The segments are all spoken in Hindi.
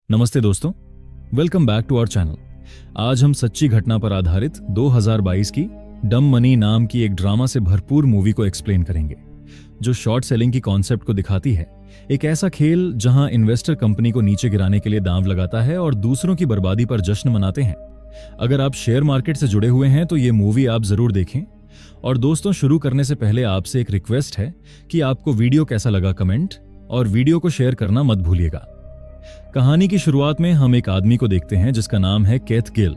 नमस्ते दोस्तों, welcome back to our channel. आज हम सच्ची घटना पर आधारित 2022 की डम मनी नाम की एक ड्रामा से भरपूर मूवी को एक्सप्लेन करेंगे, जो शॉर्ट सेलिंग की कॉन्सेप्ट को दिखाती है। एक ऐसा खेल जहां इन्वेस्टर कंपनी को नीचे गिराने के लिए दांव लगाता है और दूसरों की बर्बादी पर जश्न मनाते हैं। अगर आप शेयर मार्केट से जुड़े हुए हैं तो ये मूवी आप जरूर देखें। और दोस्तों, शुरू करने से पहले आपसे एक रिक्वेस्ट है कि आपको वीडियो कैसा लगा कमेंट और वीडियो को शेयर करना मत भूलिएगा। कहानी की शुरुआत में हम एक आदमी को देखते हैं जिसका नाम है केथ गिल।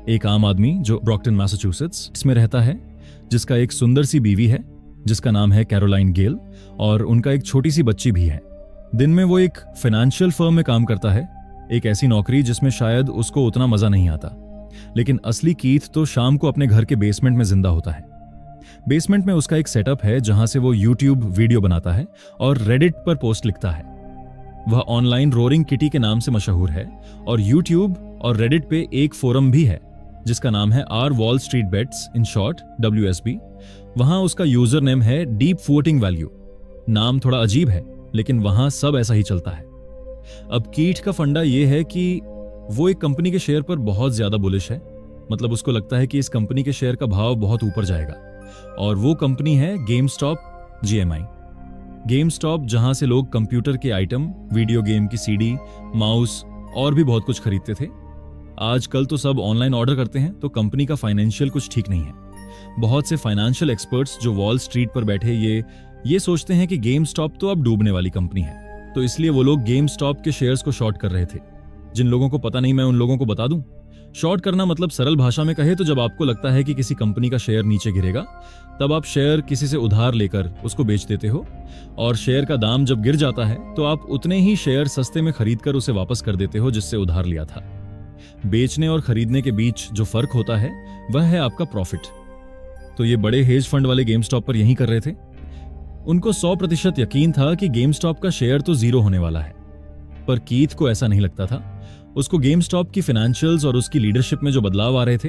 एक आम आदमी जो ब्रॉक्टन मैसाचुसेट्स में रहता है, जिसका एक सुंदर सी बीवी है जिसका नाम है कैरोलाइन गेल, और उनका एक छोटी सी बच्ची भी है। दिन में वो एक फाइनेंशियल फर्म में काम करता है, एक ऐसी नौकरी जिसमें शायद उसको उतना मजा नहीं आता। लेकिन असली कीथ तो शाम को अपने घर के बेसमेंट में जिंदा होता है। बेसमेंट में उसका एक सेटअप है जहां से वो यूट्यूब वीडियो बनाता है और रेडिट पर पोस्ट लिखता है। वह ऑनलाइन रोरिंग किटी के नाम से मशहूर है और यूट्यूब और रेडिट पे एक फोरम भी है जिसका नाम है R Wall Street Bets, in short WSB। वहां उसका यूजर नेम है डीप वोटिंग वैल्यू। नाम थोड़ा अजीब है, लेकिन वहां सब ऐसा ही चलता है। अब कीट का फंडा यह है कि वो एक कंपनी के शेयर पर बहुत ज्यादा बुलिश है। मतलब उसको लगता है कि इस कंपनी के शेयर का भाव बहुत ऊपर जाएगा, और वो कंपनी है गेमस्टॉप GMI। गेमस्टॉप, जहां से लोग कंप्यूटर के आइटम, वीडियो गेम की CD, माउस और भी बहुत कुछ खरीदते थे। आजकल तो सब ऑनलाइन ऑर्डर करते हैं, तो कंपनी का फाइनेंशियल कुछ ठीक नहीं है। बहुत से फाइनेंशियल एक्सपर्ट्स जो वॉल स्ट्रीट पर बैठे ये सोचते हैं कि गेमस्टॉप तो अब डूबने वाली कंपनी है, तो इसलिए वो लोग गेमस्टॉप के शेयर्स को शॉर्ट कर रहे थे। जिन लोगों को पता नहीं, मैं उन लोगों को बता दूं। शॉर्ट करना मतलब सरल भाषा में कहे तो जब आपको लगता है कि किसी कंपनी का शेयर नीचे गिरेगा, तब आप शेयर किसी से उधार लेकर उसको बेच देते हो, और शेयर का दाम जब गिर जाता है तो आप उतने ही शेयर सस्ते में खरीदकर उसे वापस कर देते हो जिससे उधार लिया था। बेचने और खरीदने के बीच जो फर्क होता है वह है आपका प्रॉफिट। तो ये बड़े हेज फंड वाले गेमस्टॉप पर यही कर रहे थे। उनको 100% यकीन था कि गेमस्टॉप का शेयर तो जीरो होने वाला है, पर कीथ को ऐसा नहीं लगता था। उसको गेमस्टॉप की फाइनेंशियल्स और उसकी लीडरशिप में जो बदलाव आ रहे थे,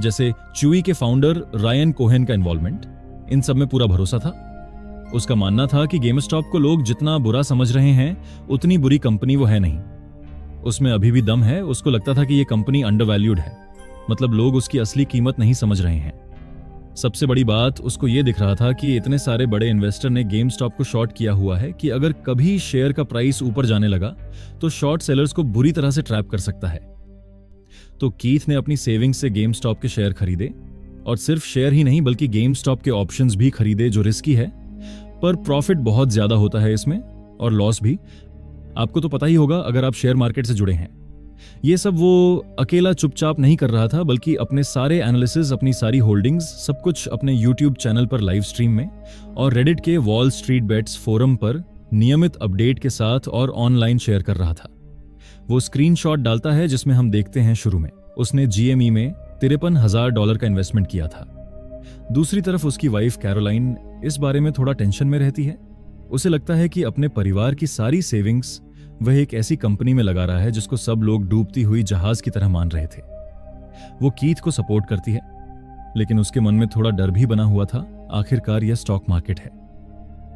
जैसे च्यूई के फाउंडर रायन कोहेन का इन्वॉल्वमेंट, इन सब में पूरा भरोसा था। उसका मानना था कि गेमस्टॉप को लोग जितना बुरा समझ रहे हैं उतनी बुरी कंपनी वो है नहीं। उसमें अभी भी दम है। उसको लगता था कि ये कंपनी अंडरवैल्यूड है, मतलब लोग उसकी असली कीमत नहीं समझ रहे हैं। सबसे बड़ी बात, उसको ये दिख रहा था कि इतने सारे बड़े इन्वेस्टर ने गेमस्टॉप को शॉर्ट किया हुआ है कि अगर कभी शेयर का प्राइस ऊपर जाने लगा तो शॉर्ट सेलर्स को बुरी तरह से ट्रैप कर सकता है। तो कीथ ने अपनी सेविंग्स से गेमस्टॉप के शेयर खरीदे, और सिर्फ शेयर ही नहीं बल्कि गेमस्टॉप के ऑप्शंस भी खरीदे, जो रिस्की है, पर प्रॉफिट बहुत ज्यादा होता है इसमें, और लॉस भी। आपको तो पता ही होगा अगर आप शेयर मार्केट से जुड़े हैं। ये सब वो अकेला चुपचाप नहीं कर रहा था, बल्कि अपने सारे एनालिसिस, अपनी सारी होल्डिंग्स, सब कुछ अपने यूट्यूब चैनल पर लाइव स्ट्रीम में और रेडिट के वॉल स्ट्रीट बेट्स फोरम पर नियमित अपडेट के साथ और ऑनलाइन शेयर कर रहा था। वो स्क्रीनशॉट डालता है जिसमें हम देखते हैं शुरू में उसने GME में $53,000 का इन्वेस्टमेंट किया था। दूसरी तरफ उसकी वाइफ कैरोलाइन इस बारे में थोड़ा टेंशन में रहती है। उसे लगता है कि अपने परिवार की सारी सेविंग्स वह एक ऐसी कंपनी में लगा रहा है जिसको सब लोग डूबती हुई जहाज की तरह मान रहे थे। वो कीथ को सपोर्ट करती है, लेकिन उसके मन में थोड़ा डर भी बना हुआ था। आखिरकार यह स्टॉक मार्केट है।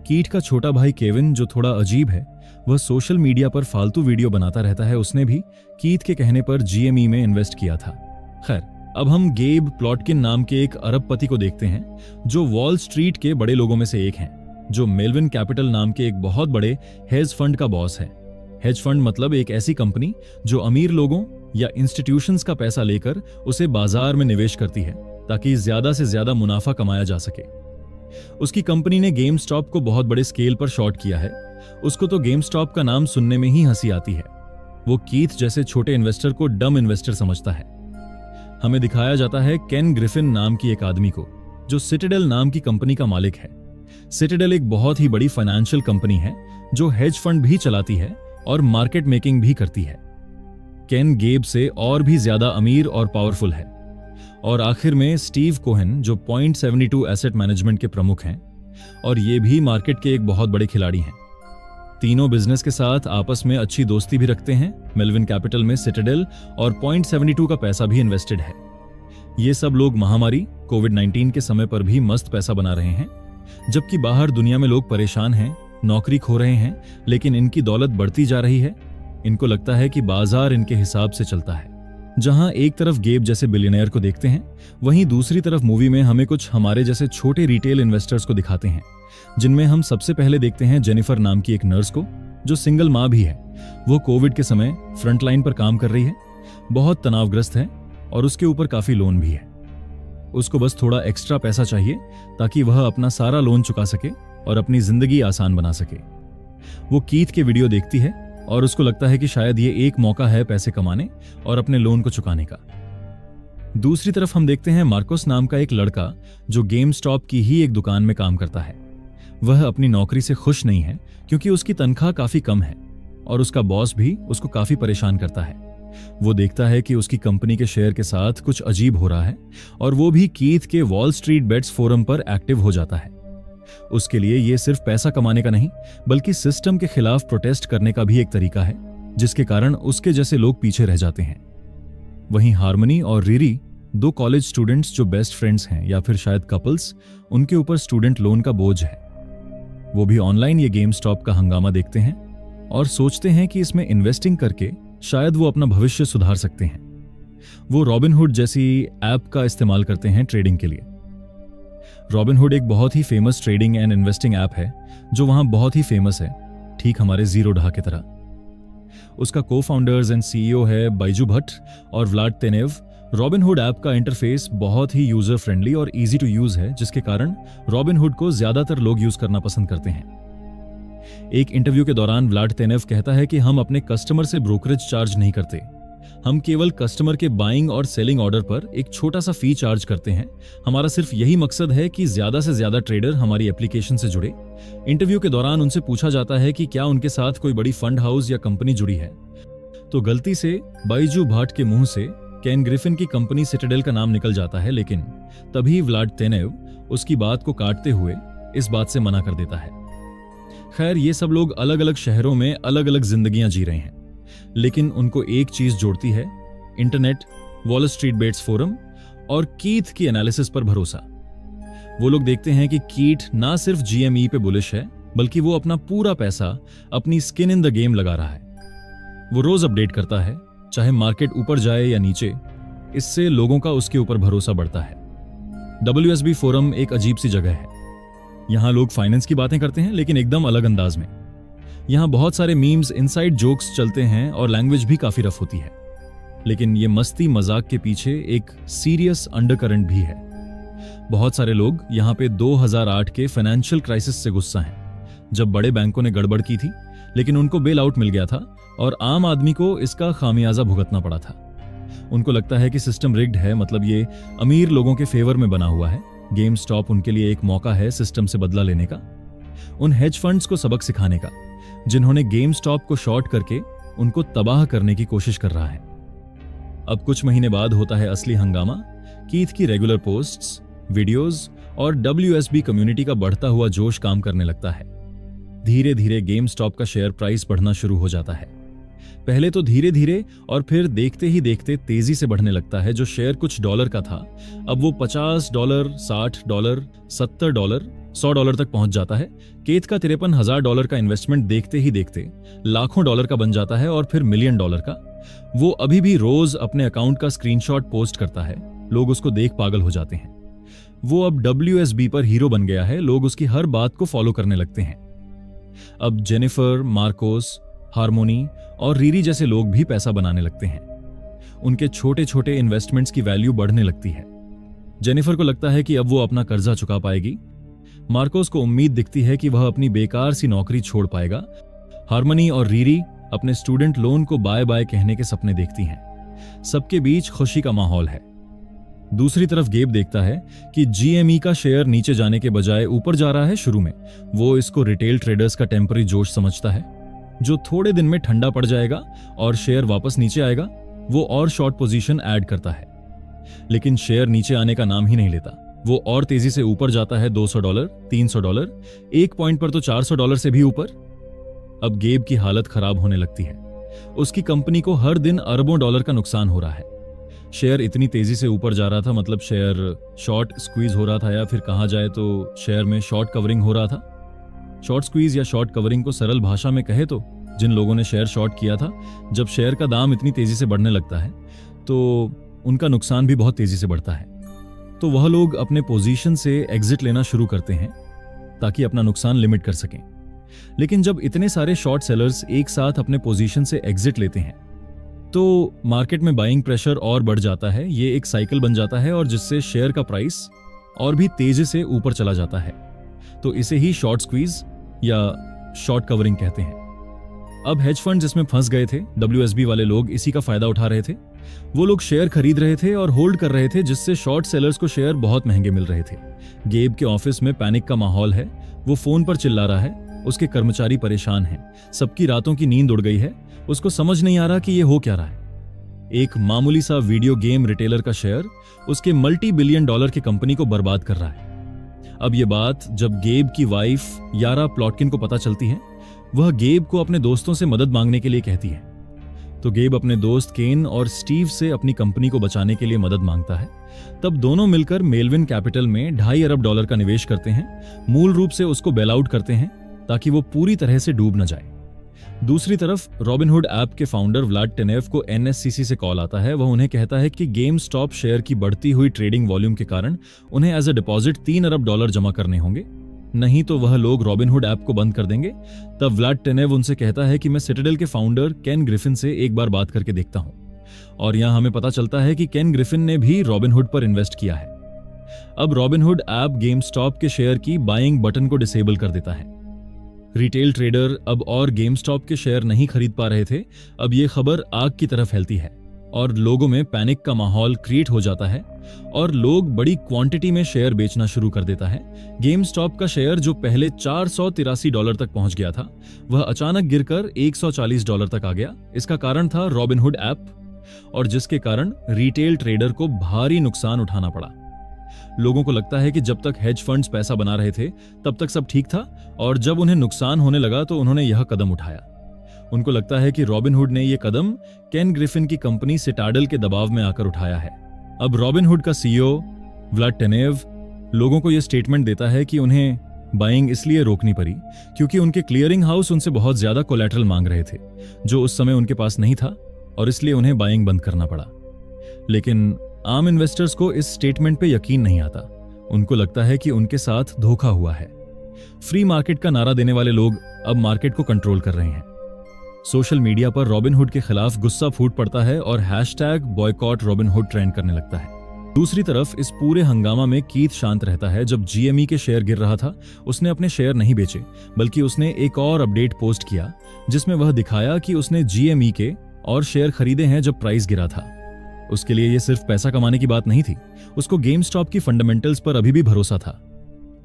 कीथ का छोटा भाई केविन, जो थोड़ा अजीब है, वह सोशल मीडिया पर फालतू वीडियो बनाता रहता है। उसने भी कीथ के कहने पर GME में इन्वेस्ट किया था। खैर, अब हम गेब प्लॉटकिन नाम के एक अरबपति को देखते हैं, जो वॉल स्ट्रीट के बड़े लोगों में से एक हैं, जो मेलविन कैपिटल नाम के एक बहुत बड़े हेज फंड का बॉस है। हेज फंड मतलब एक ऐसी कंपनी जो अमीर लोगों या इंस्टीट्यूशंस का पैसा लेकर उसे बाजार में निवेश करती है ताकि ज्यादा से ज्यादा मुनाफा कमाया जा सके। उसकी कंपनी ने गेमस्टॉप को बहुत बड़े स्केल पर शॉर्ट किया है। उसको तो गेमस्टॉप का नाम सुनने में ही हंसी आती है। वो कीथ जैसे छोटे इन्वेस्टर को डम इन्वेस्टर समझता है। हमें दिखाया जाता है केन ग्रिफिन नाम की एक आदमी को, जो सिटाडेल नाम की कंपनी का मालिक है। सिटाडेल एक बहुत ही बड़ी फाइनेंशियल कंपनी है जो हेज फंड भी चलाती है और मार्केट मेकिंग भी करती है। केन गेब से और भी ज्यादा अमीर और पावरफुल है। और आखिर में स्टीव कोहेन, जो Point72 एसेट मैनेजमेंट के प्रमुख हैं, और ये भी मार्केट के एक बहुत बड़े खिलाड़ी हैं। तीनों बिजनेस के साथ आपस में अच्छी दोस्ती भी रखते हैं। मेलविन कैपिटल में सिटाडेल और Point72 का पैसा भी इन्वेस्टेड है। ये सब लोग महामारी कोविड-19 के समय पर भी मस्त पैसा बना रहे हैं, जबकि बाहर दुनिया में लोग परेशान हैं, नौकरी खो रहे हैं, लेकिन इनकी दौलत बढ़ती जा रही है। इनको लगता है कि बाजार इनके हिसाब से चलता है। जहां एक तरफ गेब जैसे बिलियनियर को देखते हैं, वहीं दूसरी तरफ मूवी में हमें कुछ हमारे जैसे छोटे रिटेल इन्वेस्टर्स को दिखाते हैं, जिनमें हम सबसे पहले देखते हैं जेनिफर नाम की एक नर्स को, जो सिंगल माँ भी है। वो कोविड के समय फ्रंट लाइन पर काम कर रही है, बहुत तनावग्रस्त है और उसके ऊपर काफी लोन भी है। उसको बस थोड़ा एक्स्ट्रा पैसा चाहिए ताकि वह अपना सारा लोन चुका सके और अपनी जिंदगी आसान बना सके। वो कीथ के वीडियो देखती है और उसको लगता है कि शायद ये एक मौका है पैसे कमाने और अपने लोन को चुकाने का। दूसरी तरफ हम देखते हैं मार्कोस नाम का एक लड़का, जो गेम स्टॉप की ही एक दुकान में काम करता है। वह अपनी नौकरी से खुश नहीं है क्योंकि उसकी तनख्वाह काफी कम है और उसका बॉस भी उसको काफी परेशान करता है। वो देखता है कि उसकी कंपनी के शेयर के साथ कुछ अजीब हो रहा है और वो भी कीथ के वॉल स्ट्रीट बेट्स फोरम पर एक्टिव हो जाता है। उसके लिए ये सिर्फ पैसा कमाने का नहीं, बल्कि सिस्टम के खिलाफ प्रोटेस्ट करने का भी एक तरीका है, जिसके कारण उसके जैसे लोग पीछे रह जाते हैं। वहीं हार्मनी और रीरी, दो कॉलेज स्टूडेंट्स जो बेस्ट फ्रेंड्स हैं या फिर शायद कपल्स, उनके ऊपर स्टूडेंट लोन का बोझ है। वो भी ऑनलाइन ये गेम स्टॉप का हंगामा देखते हैं और सोचते हैं कि इसमें इन्वेस्टिंग करके शायद वो अपना भविष्य सुधार सकते हैं। वो रॉबिनहुड जैसी ऐप का इस्तेमाल करते हैं ट्रेडिंग के लिए। रॉबिनहुड एक बहुत ही famous trading and investing app है, जो वहां बहुत ही फेमस है, ठीक हमारे ज़ीरोधा की तरह। उसका को-फाउंडर्स एंड सीईओ है बाइजू भट्ट और व्लाड तेनेव। रॉबिनहुड ऐप का इंटरफेस बहुत ही यूजर फ्रेंडली और इजी टू यूज है, जिसके कारण रॉबिनहुड को ज्यादातर लोग यूज करना पसंद करते हैं। एक इंटरव्यू के दौरान व्लाड तेनेव कहता है कि हम अपने कस्टमर से ब्रोकरेज चार्ज नहीं करते, हम केवल कस्टमर के बाइंग और सेलिंग ऑर्डर पर एक छोटा सा फी चार्ज करते हैं। हमारा सिर्फ यही मकसद है कि ज्यादा से ज्यादा ट्रेडर हमारी एप्लीकेशन से जुड़े। इंटरव्यू के दौरान उनसे पूछा जाता है कि क्या उनके साथ कोई बड़ी फंड हाउस या कंपनी जुड़ी है, तो गलती से बाइजू भट्ट के मुंह से केन ग्रिफिन की कंपनी सिटाडेल का नाम निकल जाता है, लेकिन तभी व्लाड तेनेव उसकी बात को काटते हुए इस बात से मना कर देता है। खैर, ये सब लोग अलग अलग शहरों में अलग अलग जिंदगियां जी रहे हैं, लेकिन उनको एक चीज जोड़ती है: internet, Wall Street Bets forum और कीथ की एनालिसिस पर भरोसा। वो लोग देखते हैं कि कीथ ना सिर्फ जीएमई पे बुलिश है, बल्कि वो अपना पूरा पैसा अपनी स्किन इन द गेम लगा रहा है। वो रोज अपडेट करता है, चाहे मार्केट ऊपर जाए या नीचे। इससे लोगों का उसके ऊपर भरोसा बढ़ता है। WSB फोरम एक अजीब सी जगह है। यहां लोग फाइनेंस की बातें करते हैं, लेकिन एकदम अलग अंदाज में। यहां बहुत सारे मीम्स, इनसाइड जोक्स चलते हैं और लैंग्वेज भी काफी रफ होती है, लेकिन ये मस्ती मजाक के पीछे एक सीरियस अंडरकरंट भी है। बहुत सारे लोग यहां पे 2008 के फाइनेंशियल क्राइसिस से गुस्सा हैं, जब बड़े बैंकों ने गड़बड़ की थी, लेकिन उनको बेल आउट मिल गया था और आम आदमी को इसका खामियाजा भुगतना पड़ा था। उनको लगता है कि सिस्टम रिग्ड है, मतलब ये अमीर लोगों के फेवर में बना हुआ है। गेम स्टॉप उनके लिए एक मौका है सिस्टम से बदला लेने का, उन हेज फंड्स को सबक सिखाने का, जिन्होंने गेम स्टॉप को शॉर्ट करके उनको तबाह करने की कोशिश कर रहा है। अब कुछ महीने बाद होता है असली हंगामा। कीथ की रेगुलर पोस्ट्स, वीडियोस और WSB कम्युनिटी का बढ़ता हुआ जोश काम करने लगता है। धीरे धीरे गेम स्टॉप का शेयर प्राइस बढ़ना शुरू हो जाता है। पहले तो धीरे धीरे और फिर देखते ही देखते तेजी से बढ़ने लगता है। जो शेयर कुछ डॉलर का था, अब वो $50, $60, $70, $100 तक पहुंच जाता है। केथ का $53,000 का इन्वेस्टमेंट देखते ही देखते लाखों डॉलर का बन जाता है और फिर $1 मिलियन का। वो अभी भी रोज अपने अकाउंट का स्क्रीनशॉट पोस्ट करता है। लोग उसको देख पागल हो जाते हैं। वो अब WSB पर हीरो बन गया है। लोग उसकी हर बात को फॉलो करने लगते हैं। अब जेनिफर, मार्कोस, हार्मोनी और रीरी जैसे लोग भी पैसा बनाने लगते हैं। उनके छोटे छोटे इन्वेस्टमेंट्स की वैल्यू बढ़ने लगती है। जेनिफर को लगता है कि अब वो अपना कर्जा चुका पाएगी। मार्कोस को उम्मीद दिखती है कि वह अपनी बेकार सी नौकरी छोड़ पाएगा। हार्मनी और रीरी अपने स्टूडेंट लोन को बाय बाय कहने के सपने देखती हैं। सबके बीच खुशी का माहौल है। दूसरी तरफ गेब देखता है कि GME का शेयर नीचे जाने के बजाय ऊपर जा रहा है। शुरू में वो इसको रिटेल ट्रेडर्स का टेम्पररी जोश समझता है, जो थोड़े दिन में ठंडा पड़ जाएगा और शेयर वापस नीचे आएगा। वो और शॉर्ट पोजीशन ऐड करता है, लेकिन शेयर नीचे आने का नाम ही नहीं लेता। वो और तेजी से ऊपर जाता है। $200, $300, एक पॉइंट पर तो $400 से भी ऊपर। अब गेब की हालत खराब होने लगती है। उसकी कंपनी को हर दिन अरबों डॉलर का नुकसान हो रहा है। शेयर इतनी तेजी से ऊपर जा रहा था, मतलब शेयर शॉर्ट स्क्वीज हो रहा था, या फिर कहा जाए तो शेयर में शॉर्ट कवरिंग हो रहा था। शॉर्ट स्क्वीज या शॉर्ट कवरिंग को सरल भाषा में कहे तो जिन लोगों ने शेयर शॉर्ट किया था, जब शेयर का दाम इतनी तेजी से बढ़ने लगता है तो उनका नुकसान भी बहुत तेजी से बढ़ता है। तो वह लोग अपने पोजीशन से एग्जिट लेना शुरू करते हैं ताकि अपना नुकसान लिमिट कर सकें। लेकिन जब इतने सारे शॉर्ट सेलर्स एक साथ अपने पोजीशन से एग्जिट लेते हैं तो मार्केट में बाइंग प्रेशर और बढ़ जाता है। ये एक साइकिल बन जाता है और जिससे शेयर का प्राइस और भी तेजी से ऊपर चला जाता है। तो इसे ही शॉर्ट स्क्वीज या शॉर्ट कवरिंग कहते हैं। अब हेज फंड जिसमें फंस गए थे, WSB वाले लोग इसी का फायदा उठा रहे थे। वो लोग शेयर खरीद रहे थे और होल्ड कर रहे थे, जिससे शॉर्ट सेलर्स को शेयर बहुत महंगे मिल रहे थे। गेब के ऑफिस में पैनिक का माहौल है। वो फोन पर चिल्ला रहा है, उसके कर्मचारी परेशान हैं, सबकी रातों की नींद उड़ गई है। उसको समझ नहीं आ रहा कि ये हो क्या रहा है। एक मामूली सा वीडियो गेम रिटेलर का शेयर उसके $multi-billion की कंपनी को बर्बाद कर रहा है। अब ये बात जब गेब की वाइफ यारा प्लॉटकिन को पता चलती है, वह गेब को अपने दोस्तों से मदद मांगने के लिए कहती है। तो गेब अपने दोस्त केन और स्टीव से अपनी कंपनी को बचाने के लिए मदद मांगता है। तब दोनों मिलकर मेलविन कैपिटल में $2.5 अरब का निवेश करते हैं। मूल रूप से उसको बेल आउट करते हैं ताकि वो पूरी तरह से डूब न जाए। दूसरी तरफ रॉबिनहुड ऐप के फाउंडर व्लाड टेनेव को NSCC से कॉल आता है। वह उन्हें कहता है कि गेम स्टॉप शेयर की बढ़ती हुई ट्रेडिंग वॉल्यूम के कारण उन्हें एज अ डिपॉजिट $3 अरब जमा करने होंगे, नहीं तो वह लोग रॉबिनहुड ऐप को बंद कर देंगे। तब व्लाड टेनेव उनसे कहता है कि मैं सिटाडेल के फाउंडर केन ग्रिफिन से एक बार बात करके देखता हूं। और यहां हमें पता चलता है कि केन ग्रिफिन ने भी रॉबिनहुड पर इन्वेस्ट किया है। अब रॉबिनहुड ऐप गेम स्टॉप के शेयर की बाइंग बटन को डिसेबल कर देता है। रिटेल ट्रेडर अब और गेम स्टॉप के शेयर नहीं खरीद पा रहे थे। अब ये खबर आग की तरह फैलती है और लोगों में पैनिक का माहौल क्रिएट हो जाता है और लोग बड़ी क्वांटिटी में शेयर बेचना शुरू कर देता है। गेम स्टॉप का शेयर जो पहले $483 तक पहुंच गया था, वह अचानक गिरकर $140 तक आ गया। इसका कारण था रॉबिनहुड ऐप, और जिसके कारण रिटेल ट्रेडर को भारी नुकसान उठाना पड़ा। लोगों को लगता है कि जब तक हेज फंड्स पैसा बना रहे थे तब तक सब ठीक था, और जब उन्हें नुकसान होने लगा तो उन्होंने यह कदम उठाया। उनको लगता है कि रॉबिनहुड ने यह कदम केन ग्रिफिन की कंपनी सिटाडेल के दबाव में आकर उठाया है। अब रॉबिनहुड का CEO व्लाड टेनेव लोगों को यह स्टेटमेंट देता है कि उन्हें बाइंग इसलिए रोकनी पड़ी क्योंकि उनके क्लियरिंग हाउस उनसे बहुत ज्यादा कोलैटरल मांग रहे थे, जो उस समय उनके पास नहीं था, और इसलिए उन्हें बाइंग बंद करना पड़ा। लेकिन आम इन्वेस्टर्स को इस स्टेटमेंट पे यकीन नहीं आता। उनको लगता है कि उनके साथ धोखा हुआ है। फ्री मार्केट का नारा देने वाले लोग अब मार्केट को कंट्रोल कर रहे हैं। सोशल मीडिया पर रॉबिनहुड के खिलाफ गुस्सा फूट पड़ता है और #बॉयकॉट रॉबिनहुड ट्रेंड करने लगता है। दूसरी तरफ इस पूरे हंगामा में कीथ शांत रहता है। जब GME के शेयर गिर रहा था, उसने अपने शेयर नहीं बेचे, बल्कि उसने एक और अपडेट पोस्ट किया जिसमें वह दिखाया कि उसने GME के और शेयर खरीदे हैं जब प्राइस गिरा था। उसके लिए यह सिर्फ पैसा कमाने की बात नहीं थी, उसको गेम स्टॉप की फंडामेंटल्स पर अभी भी भरोसा था।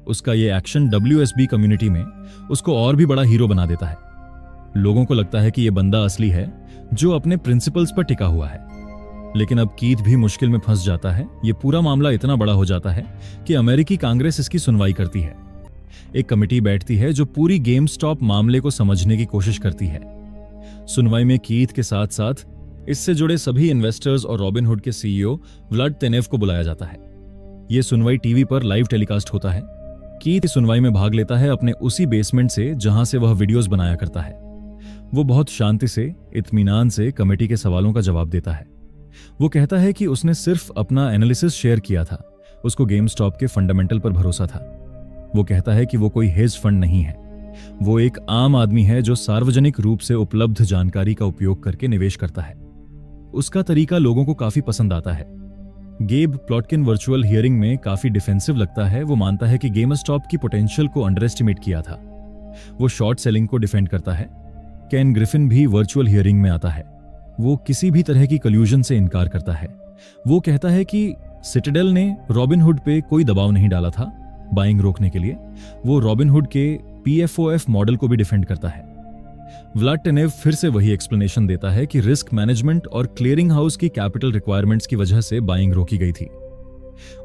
उसका यह एक्शन WSB कम्युनिटी में उसको और भी बड़ा हीरो बना देता है। लोगों को लगता है कि यह बंदा असली है जो अपने प्रिंसिपल्स पर टिका हुआ है। लेकिन अब कीथ भी मुश्किल में फंस जाता है। यह पूरा मामला इतना बड़ा हो जाता है कि अमेरिकी कांग्रेस इसकी सुनवाई करती है। एक कमेटी बैठती है जो पूरी गेम स्टॉप मामले को समझने की कोशिश करती है। सुनवाई में कीथ के साथ साथ इससे जुड़े सभी इन्वेस्टर्स और रॉबिनहुड के CEO व्लाड टेनेव को बुलाया जाता है। यह सुनवाई टीवी पर लाइव टेलीकास्ट होता है। कीथ सुनवाई में भाग लेता है अपने उसी बेसमेंट से जहां से वह वीडियोस बनाया करता है। वो बहुत शांति से, इत्मीनान से कमेटी के सवालों का जवाब देता है। वो कहता है कि उसने सिर्फ अपना एनालिसिस शेयर किया था, उसको गेम स्टॉप के फंडामेंटल पर भरोसा था। वो कहता है कि वो कोई हेज फंड नहीं है, वो एक आम आदमी है जो सार्वजनिक रूप से उपलब्ध जानकारी का उपयोग करके निवेश करता है। उसका तरीका लोगों को काफी पसंद आता है। गेब प्लॉटकिन वर्चुअल हियरिंग में काफी डिफेंसिव लगता है। वो मानता है कि गेम स्टॉप की पोटेंशियल को अंडर एस्टिमेट किया था। वो शॉर्ट सेलिंग को डिफेंड करता है। केन ग्रिफिन भी वर्चुअल हियरिंग में आता है। वो किसी भी तरह की कल्यूजन से इनकार करता है। वो कहता है कि सिटाडेल ने रॉबिनहुड पे कोई दबाव नहीं डाला था बाइंग रोकने के लिए। वो रॉबिनहुड के PFOF मॉडल को भी डिफेंड करता है। व्लाड टेनेव फिर से वही एक्सप्लेनेशन देता है कि रिस्क मैनेजमेंट और क्लियरिंग हाउस की कैपिटल रिक्वायरमेंट्स की वजह से बाइंग रोकी गई थी।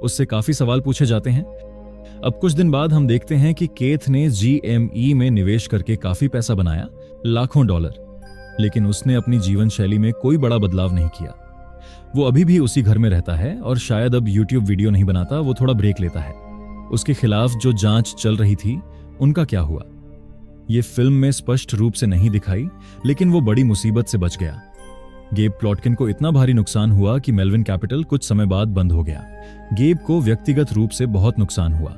उससे काफी सवाल पूछे जाते हैं। अब कुछ दिन बाद हम देखते हैं कि केथ ने GME में निवेश करके काफी पैसा बनाया, लाखों डॉलर। लेकिन उसने अपनी जीवन शैली में कोई बड़ा बदलाव नहीं किया। वो अभी भी उसी घर में रहता है और शायद अब YouTube वीडियो नहीं बनाता। वो थोड़ा ब्रेक लेता है। उसके खिलाफ जो जांच चल रही थी, उनका क्या हुआ? ये फिल्म में स्पष्ट रूप से नहीं दिखाई, लेकिन वो बड़ी मुसीबत से बच गया। गेब प्लॉटकिन को इतना भारी नुकसान हुआ कि मेलविन कैपिटल कुछ समय बाद बंद हो गया। गेब को व्यक्तिगत रूप से बहुत नुकसान हुआ।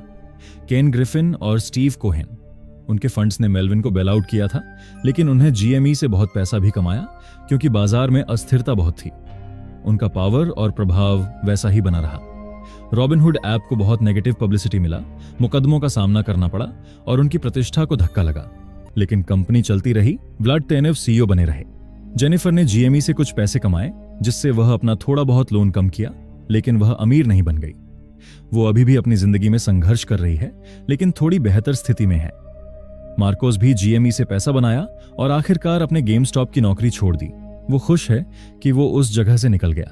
केन ग्रिफिन और स्टीव कोहेन, उनके फंड्स ने मेलविन को बेल आउट किया था, लेकिन उन्हें जीएमई से बहुत पैसा भी कमाया क्योंकि बाजार में अस्थिरता बहुत थी। उनका पावर और प्रभाव वैसा ही बना रहा। रॉबिनहुड ऐप को बहुत नेगेटिव पब्लिसिटी मिला, मुकदमों का सामना करना पड़ा और उनकी प्रतिष्ठा को धक्का लगा, लेकिन कंपनी चलती रही। व्लाड टेनेव सीईओ बने रहे। जेनिफर ने जीएमई से कुछ पैसे कमाए, जिससे वह अपना थोड़ा बहुत लोन कम किया, लेकिन वह अमीर नहीं बन गई। वो अभी भी अपनी जिंदगी में संघर्ष कर रही है, लेकिन थोड़ी बेहतर स्थिति में है। मार्कोस भी जीएमई से पैसा बनाया और आखिरकार अपने गेम स्टॉप की नौकरी छोड़ दी। वो खुश है कि वो उस जगह से निकल गया।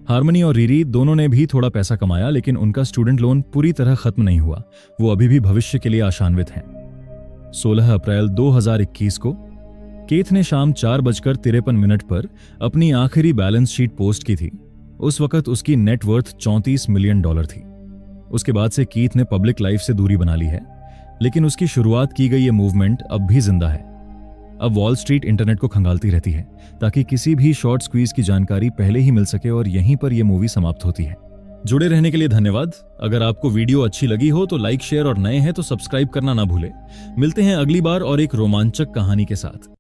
हार्मनी और रीरी दोनों ने भी थोड़ा पैसा कमाया, लेकिन उनका स्टूडेंट लोन पूरी तरह खत्म नहीं हुआ। वो अभी भी भविष्य के लिए आशान्वित हैं। 16 अप्रैल 2021 को केथ ने शाम 4:53 पर अपनी आखिरी बैलेंस शीट पोस्ट की थी। उस वक्त उसकी नेट वर्थ $34 मिलियन थी। उसके बाद से कीथ ने पब्लिक लाइफ से दूरी बना ली है, लेकिन उसकी शुरुआत की गई ये मूवमेंट अब भी जिंदा है। अब वॉल स्ट्रीट इंटरनेट को खंगालती रहती है ताकि किसी भी शॉर्ट स्क्वीज की जानकारी पहले ही मिल सके, और यहीं पर यह मूवी समाप्त होती है। जुड़े रहने के लिए धन्यवाद। अगर आपको वीडियो अच्छी लगी हो तो लाइक, शेयर और नए हैं तो सब्सक्राइब करना ना भूले। मिलते हैं अगली बार और एक रोमांचक कहानी के साथ।